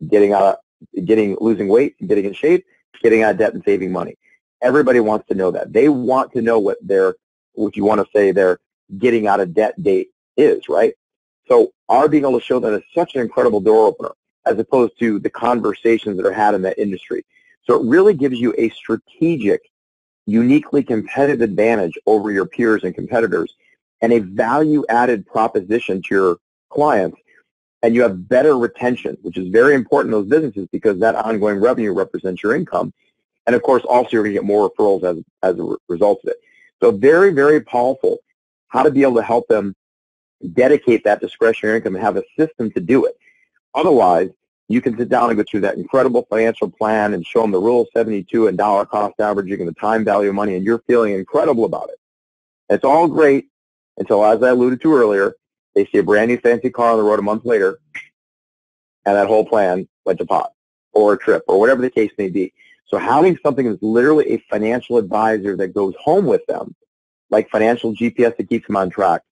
Losing weight and getting in shape, getting out of debt and saving money. Everybody wants to know that. They want to know what you want to say their getting out of debt date is, right? So our being able to show that is such an incredible door opener as opposed to the conversations that are had in that industry. So it really gives you a strategic, uniquely competitive advantage over your peers and competitors and a value-added proposition to your clients and you have better retention, which is very important in those businesses because that ongoing revenue represents your income. And of course, also you're going to get more referrals as a result of it. So very, very powerful how to be able to help them dedicate that discretionary income and have a system to do it. Otherwise, you can sit down and go through that incredible financial plan and show them the rule of 72 and dollar cost averaging and the time value of money, and you're feeling incredible about it. It's all great until, as I alluded to earlier, they see a brand new fancy car on the road a month later, and that whole plan went to pot, or a trip, or whatever the case may be. So having something that's literally a financial advisor that goes home with them, like financial GPS that keeps them on track,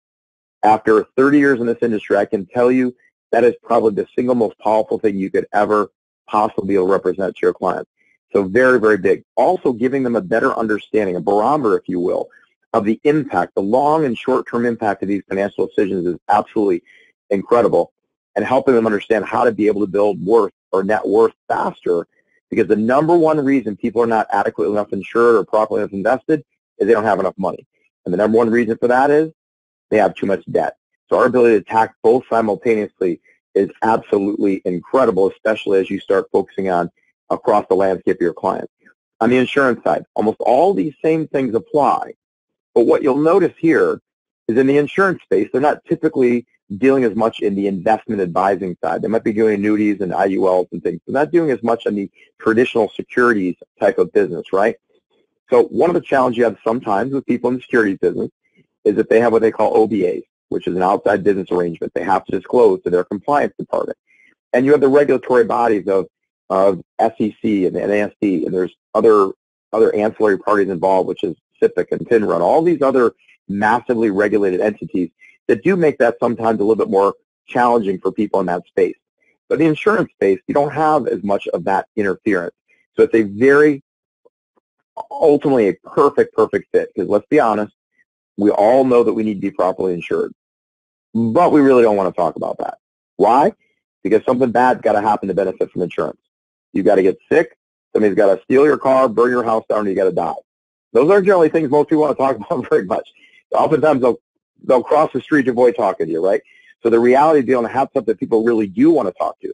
after 30 years in this industry, I can tell you that is probably the single most powerful thing you could ever possibly be able to represent to your clients. So very, very big. Also giving them a better understanding, a barometer, if you will, of the impact, the long and short-term impact of these financial decisions is absolutely incredible, and helping them understand how to be able to build worth or net worth faster, because the number one reason people are not adequately enough insured or properly enough invested is they don't have enough money. And the number one reason for that is they have too much debt. So our ability to attack both simultaneously is absolutely incredible, especially as you start focusing on across the landscape of your clients. On the insurance side, almost all these same things apply. But what you'll notice here is in the insurance space, they're not typically dealing as much in the investment advising side. They might be doing annuities and IULs and things. They're not doing as much on the traditional securities type of business, right? So one of the challenges you have sometimes with people in the securities business is that they have what they call OBAs, which is an outside business arrangement. They have to disclose to their compliance department. And you have the regulatory bodies of SEC and the NASD, and there's other ancillary parties involved, which is SIPC and FINRA, and all these other massively regulated entities that do make that sometimes a little bit more challenging for people in that space. But in the insurance space, you don't have as much of that interference. So it's a very, ultimately a perfect fit, because let's be honest, we all know that we need to be properly insured. But we really don't want to talk about that. Why? Because something bad's got to happen to benefit from insurance. You've got to get sick, somebody's got to steal your car, burn your house down, and you got to die. Those aren't generally things most people want to talk about very much. Oftentimes they'll cross the street to avoid talking to you, right? So the reality is they don't have something that people really do want to talk to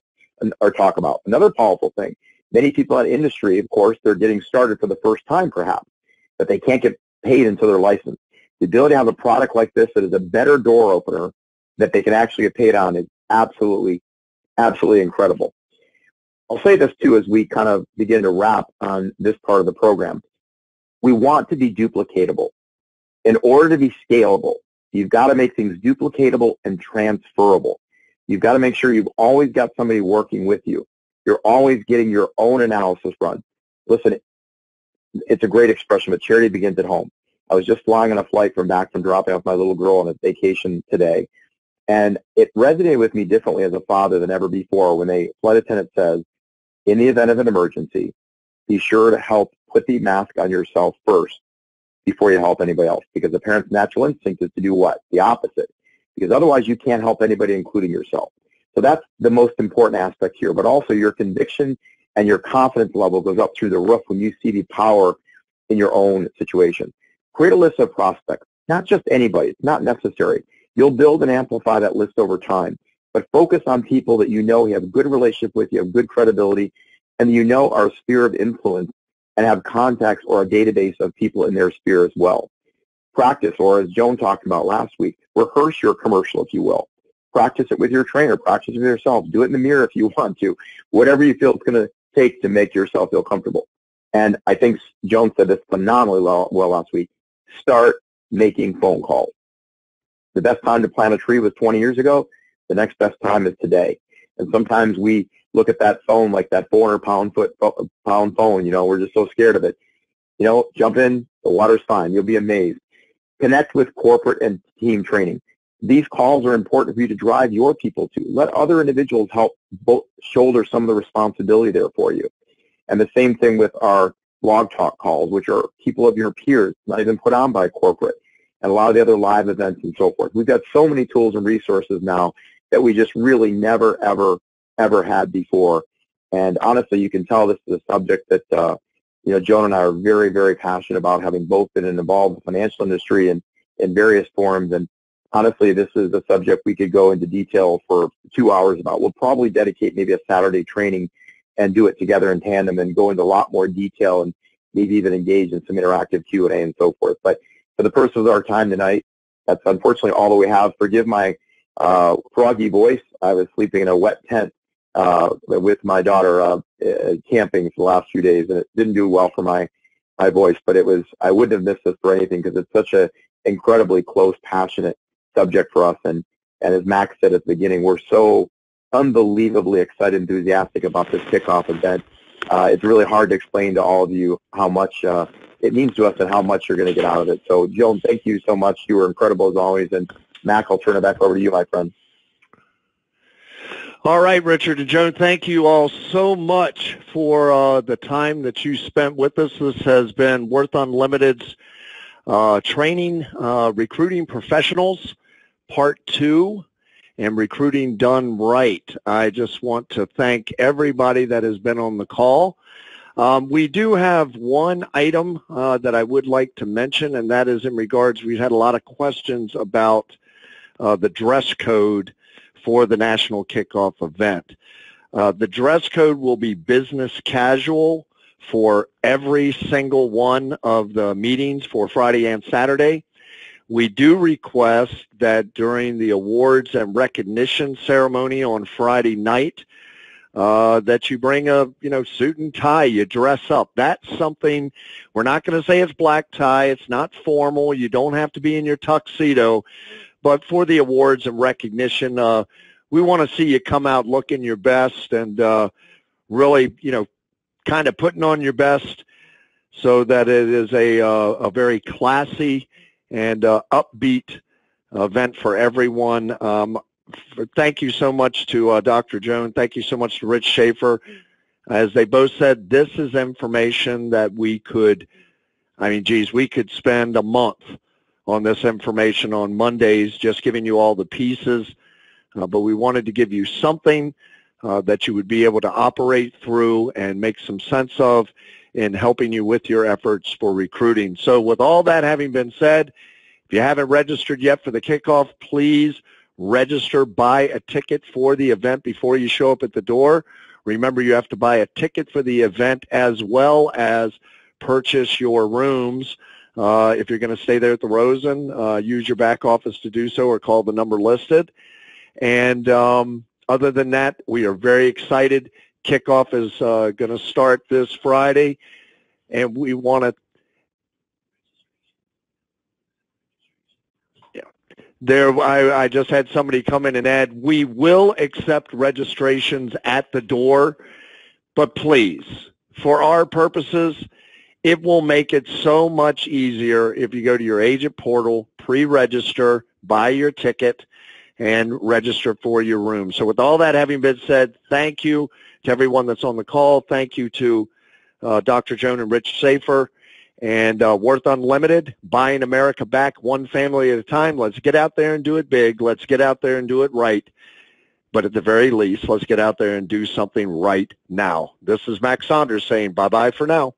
or talk about. Another powerful thing, many people in industry, of course, they're getting started for the first time perhaps, but they can't get paid until they're licensed. The ability to have a product like this that is a better door opener that they can actually get paid on is absolutely incredible. I'll say this too as we kind of begin to wrap on this part of the program. We want to be duplicatable. In order to be scalable, you've got to make things duplicatable and transferable. You've got to make sure you've always got somebody working with you. You're always getting your own analysis run. Listen, it's a great expression, but charity begins at home. I was just flying on a flight from dropping off my little girl on a vacation today, and it resonated with me differently as a father than ever before when a flight attendant says, in the event of an emergency, be sure to help put the mask on yourself first before you help anybody else, because the parent's natural instinct is to do what? The opposite, because otherwise you can't help anybody, including yourself. So that's the most important aspect here, but also your conviction and your confidence level goes up through the roof when you see the power in your own situation. Create a list of prospects, not just anybody. It's not necessary. You'll build and amplify that list over time, but focus on people that you know you have a good relationship with, you have good credibility, and you know are a sphere of influence and have contacts or a database of people in their sphere as well. Practice, or as Joan talked about last week, rehearse your commercial, if you will. Practice it with your trainer. Practice it with yourself. Do it in the mirror if you want to. Whatever you feel it's going to take to make yourself feel comfortable. And I think Joan said this phenomenally well last week. Start making phone calls. The best time to plant a tree was 20 years ago. The next best time is today. And sometimes we look at that phone like that 400-pound phone. You know, we're just so scared of it. You know, jump in. The water's fine. You'll be amazed. Connect with corporate and team training. These calls are important for you to drive your people to. Let other individuals help shoulder some of the responsibility there for you. And the same thing with our blog talk calls, which are people of your peers, not even put on by corporate, and a lot of the other live events and so forth. We've got so many tools and resources now that we just really never, ever had before. And honestly, you can tell this is a subject that, Joan and I are very, very passionate about, having both been involved in the financial industry and in various forms. And honestly, this is a subject we could go into detail for 2 hours about. We'll probably dedicate maybe a Saturday training and do it together in tandem and go into a lot more detail and maybe even engage in some interactive Q&A and so forth. But for the purpose of our time tonight, that's unfortunately all that we have. Forgive my froggy voice. I was sleeping in a wet tent with my daughter camping for the last few days, and it didn't do well for my voice, but I wouldn't have missed this for anything because it's such an incredibly close, passionate subject for us. And as Max said at the beginning, we're so unbelievably excited, enthusiastic about this kickoff event. It's really hard to explain to all of you how much it means to us and how much you're going to get out of it. So, Joan, thank you so much. You were incredible as always. And Mac, I'll turn it back over to you, my friend. All right, Richard and Joan, thank you all so much for the time that you spent with us. This has been Worth Unlimited's Training Recruiting Professionals, Part 2, and Recruiting Done Right. I just want to thank everybody that has been on the call. We do have one item that I would like to mention, and that is in regards, we've had a lot of questions about the dress code for the National Kickoff event. The dress code will be business casual for every single one of the meetings for Friday and Saturday. We do request that during the awards and recognition ceremony on Friday night, that you bring a suit and tie, you dress up. That's something, we're not going to say it's black tie, it's not formal, you don't have to be in your tuxedo, but for the awards and recognition, we want to see you come out looking your best and really, kind of putting on your best so that it is a very classy and upbeat event for everyone. Thank you so much to Dr. Joan. Thank you so much to Rich Schaefer. As they both said, this is information that we could spend a month on this information on Mondays, just giving you all the pieces. But we wanted to give you something that you would be able to operate through and make some sense of in helping you with your efforts for recruiting. So with all that having been said, if you haven't registered yet for the kickoff, please register, buy a ticket for the event before you show up at the door. Remember, you have to buy a ticket for the event as well as purchase your rooms. If you're going to stay there at the Rosen, use your back office to do so or call the number listed. And other than that, we are very excited. Kickoff is going to start this Friday, and we want to I just had somebody come in and add, we will accept registrations at the door, but please, for our purposes, it will make it so much easier if you go to your agent portal, pre-register, buy your ticket, and register for your room. So with all that having been said, thank you to everyone that's on the call. Thank you to Dr. Joan and Rich Schaefer. And Worth Unlimited, buying America back one family at a time. Let's get out there and do it big. Let's get out there and do it right. But at the very least, let's get out there and do something right now. This is Max Saunders saying bye-bye for now.